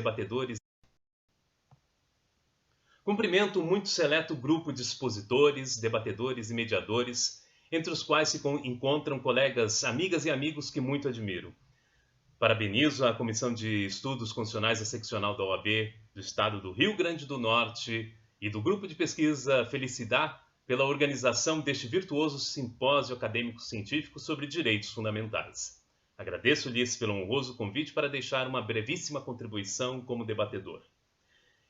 debatedores. Cumprimento um muito seleto grupo de expositores, debatedores e mediadores, entre os quais se encontram colegas, amigas e amigos que muito admiro. Parabenizo a Comissão de Estudos Constitucionais da Seccional da OAB do Estado do Rio Grande do Norte e do Grupo de Pesquisa Felicidade pela organização deste virtuoso simpósio acadêmico-científico sobre direitos fundamentais. Agradeço-lhes pelo honroso convite para deixar uma brevíssima contribuição como debatedor.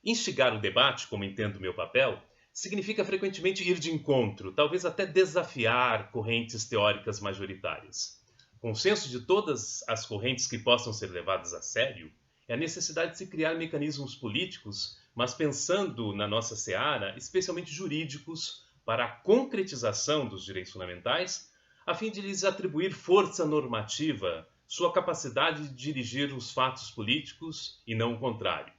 Instigar o debate, como entendo meu papel, significa frequentemente ir de encontro, talvez até desafiar correntes teóricas majoritárias. Consenso de todas as correntes que possam ser levadas a sério é a necessidade de se criar mecanismos políticos, mas pensando na nossa seara, especialmente jurídicos, para a concretização dos direitos fundamentais, a fim de lhes atribuir força normativa, sua capacidade de dirigir os fatos políticos e não o contrário.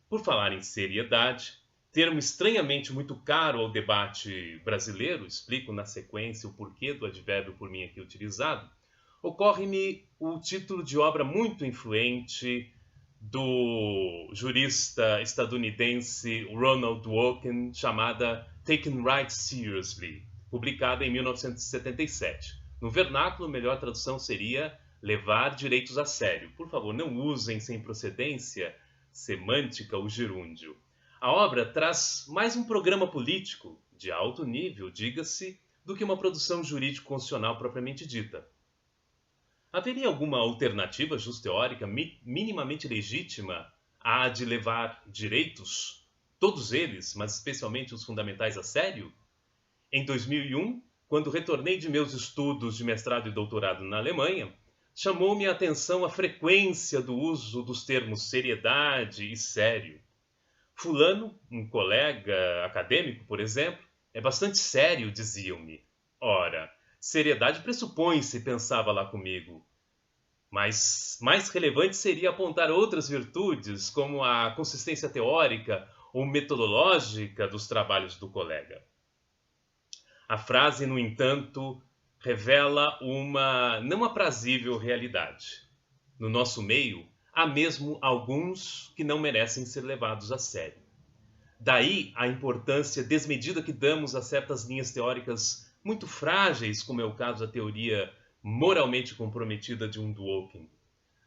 Por falar em seriedade, termo estranhamente muito caro ao debate brasileiro, explico na sequência o porquê do advérbio por mim aqui utilizado, ocorre-me o título de obra muito influente do jurista estadunidense Ronald Dworkin, chamada Taken Right Seriously, publicada em 1977. No vernáculo, a melhor tradução seria levar direitos a sério. Por favor, não usem sem procedência semântica o gerúndio. A obra traz mais um programa político, de alto nível, diga-se, do que uma produção jurídico-constitucional propriamente dita. Haveria alguma alternativa justo-teórica minimamente legítima à de levar direitos, todos eles, mas especialmente os fundamentais, a sério? Em 2001, quando retornei de meus estudos de mestrado e doutorado na Alemanha, chamou-me a atenção a frequência do uso dos termos seriedade e sério. Fulano, um colega acadêmico, por exemplo, é bastante sério, diziam-me. Ora, seriedade pressupõe-se, pensava lá comigo. Mas mais relevante seria apontar outras virtudes, como a consistência teórica ou metodológica dos trabalhos do colega. A frase, no entanto, revela uma não aprazível realidade. No nosso meio, há mesmo alguns que não merecem ser levados a sério. Daí a importância desmedida que damos a certas linhas teóricas muito frágeis, como é o caso da teoria moralmente comprometida de Dworkin.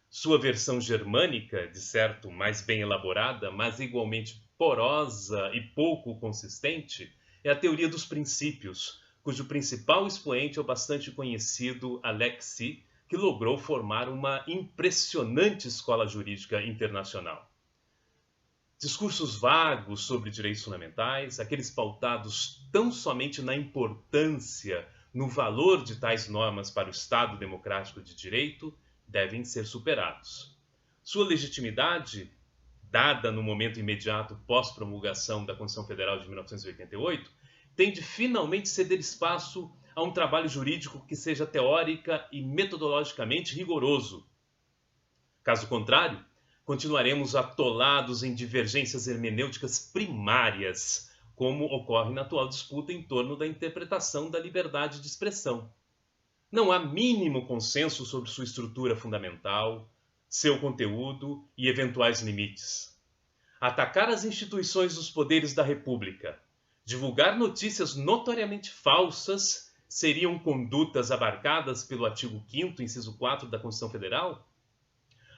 Sua versão germânica, de certo mais bem elaborada, mas igualmente porosa e pouco consistente, é a teoria dos princípios, cujo principal expoente é o bastante conhecido Alexis, que logrou formar uma impressionante escola jurídica internacional. Discursos vagos sobre direitos fundamentais, aqueles pautados tão somente na importância, no valor de tais normas para o Estado democrático de direito, devem ser superados. Sua legitimidade, dada no momento imediato pós-promulgação da Constituição Federal de 1988, tem de finalmente ceder espaço a um trabalho jurídico que seja teórica e metodologicamente rigoroso. Caso contrário, continuaremos atolados em divergências hermenêuticas primárias, como ocorre na atual disputa em torno da interpretação da liberdade de expressão. Não há mínimo consenso sobre sua estrutura fundamental, seu conteúdo e eventuais limites. Atacar as instituições dos poderes da República, divulgar notícias notoriamente falsas, seriam condutas abarcadas pelo artigo 5º, inciso 4 da Constituição Federal?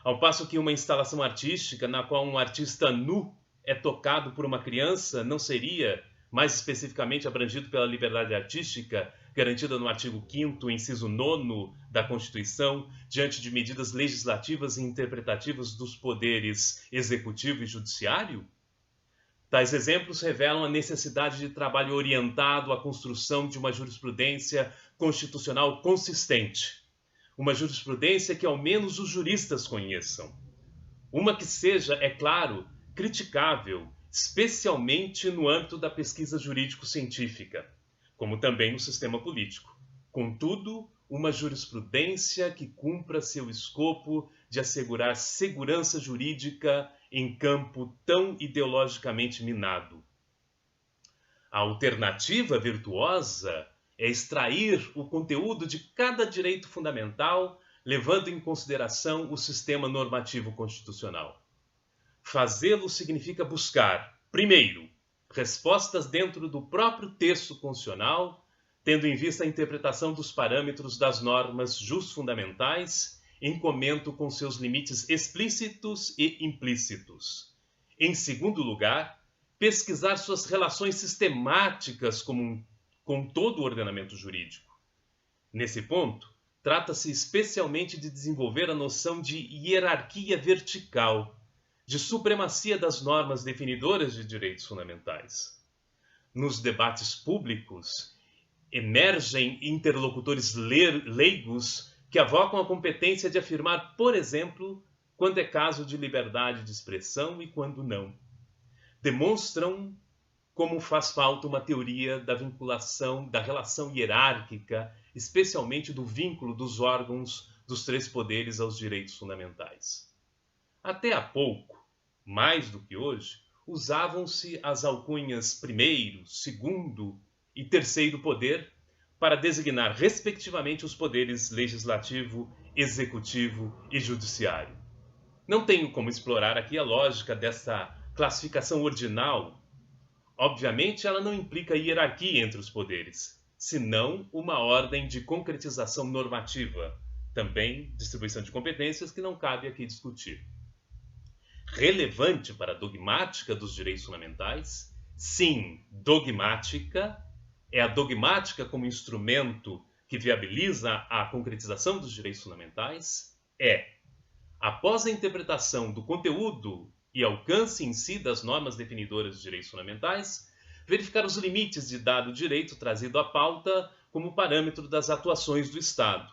Ao passo que uma instalação artística na qual um artista nu é tocado por uma criança não seria, mais especificamente abrangido pela liberdade artística, garantida no artigo 5º, inciso 9 da Constituição, diante de medidas legislativas e interpretativas dos poderes executivo e judiciário? Tais exemplos revelam a necessidade de trabalho orientado à construção de uma jurisprudência constitucional consistente. Uma jurisprudência que ao menos os juristas conheçam. Uma que seja, é claro, criticável, especialmente no âmbito da pesquisa jurídico-científica, como também no sistema político. Contudo, uma jurisprudência que cumpra seu escopo de assegurar segurança jurídica em campo tão ideologicamente minado. A alternativa virtuosa é extrair o conteúdo de cada direito fundamental, levando em consideração o sistema normativo constitucional. Fazê-lo significa buscar, primeiro, respostas dentro do próprio texto constitucional, tendo em vista a interpretação dos parâmetros das normas justfundamentais, em comento com seus limites explícitos e implícitos. Em segundo lugar, pesquisar suas relações sistemáticas com todo o ordenamento jurídico. Nesse ponto, trata-se especialmente de desenvolver a noção de hierarquia vertical, de supremacia das normas definidoras de direitos fundamentais. Nos debates públicos, emergem interlocutores leigos que avocam a competência de afirmar, por exemplo, quando é caso de liberdade de expressão e quando não. Demonstram como faz falta uma teoria da vinculação, da relação hierárquica, especialmente do vínculo dos órgãos dos três poderes aos direitos fundamentais. Até há pouco, mais do que hoje, usavam-se as alcunhas primeiro, segundo e terceiro poder para designar, respectivamente, os poderes legislativo, executivo e judiciário. Não tenho como explorar aqui a lógica dessa classificação ordinal. Obviamente, ela não implica hierarquia entre os poderes, senão uma ordem de concretização normativa, também distribuição de competências que não cabe aqui discutir. Relevante para a dogmática dos direitos fundamentais? Sim, dogmática. É a dogmática como instrumento que viabiliza a concretização dos direitos fundamentais? Após a interpretação do conteúdo e alcance em si das normas definidoras de direitos fundamentais, verificar os limites de dado direito trazido à pauta como parâmetro das atuações do Estado.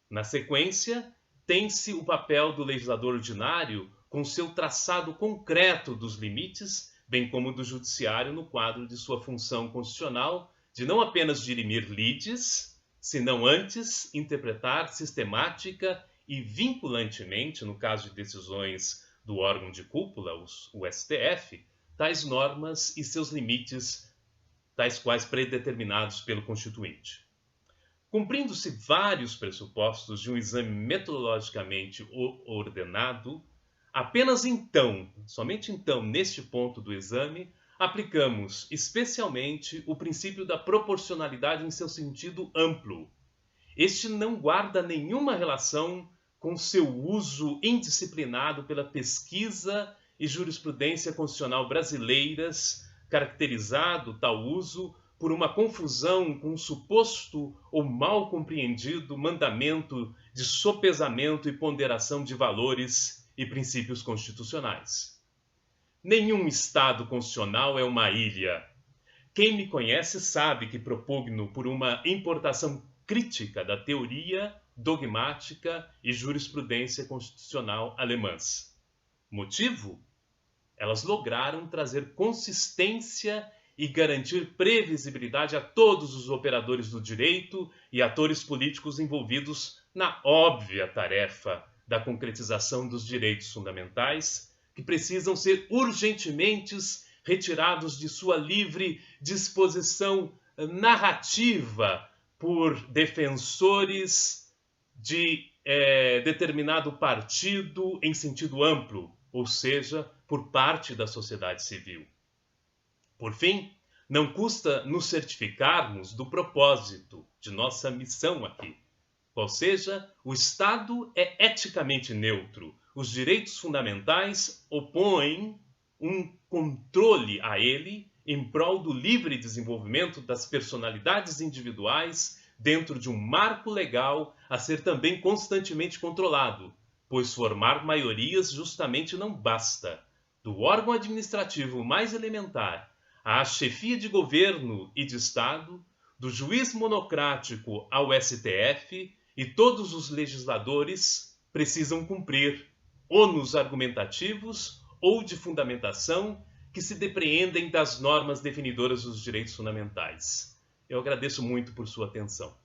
Na sequência, tem-se o papel do legislador ordinário com seu traçado concreto dos limites, bem como do judiciário no quadro de sua função constitucional de não apenas dirimir lides, senão antes interpretar sistemática e vinculantemente, no caso de decisões do órgão de cúpula, o STF, tais normas e seus limites, tais quais predeterminados pelo Constituinte. Cumprindo-se vários pressupostos de um exame metodologicamente ordenado, apenas então, somente então, neste ponto do exame, aplicamos especialmente o princípio da proporcionalidade em seu sentido amplo. Este não guarda nenhuma relação com seu uso indisciplinado pela pesquisa e jurisprudência constitucional brasileiras, caracterizado tal uso por uma confusão com um suposto ou mal compreendido mandamento de sopesamento e ponderação de valores e princípios constitucionais. Nenhum Estado constitucional é uma ilha. Quem me conhece sabe que propugno por uma importação crítica da teoria, dogmática e jurisprudência constitucional alemãs. Motivo? Elas lograram trazer consistência e garantir previsibilidade a todos os operadores do direito e atores políticos envolvidos na óbvia tarefa da concretização dos direitos fundamentais, que precisam ser urgentemente retirados de sua livre disposição narrativa por defensores de determinado partido em sentido amplo, ou seja, por parte da sociedade civil. Por fim, não custa nos certificarmos do propósito de nossa missão aqui. Qual seja, o Estado é eticamente neutro. Os direitos fundamentais opõem um controle a ele em prol do livre desenvolvimento das personalidades individuais dentro de um marco legal a ser também constantemente controlado, pois formar maiorias justamente não basta. Do órgão administrativo mais elementar à chefia de governo e de Estado, do juiz monocrático ao STF, e todos os legisladores precisam cumprir ônus argumentativos ou de fundamentação que se depreendem das normas definidoras dos direitos fundamentais. Eu agradeço muito por sua atenção.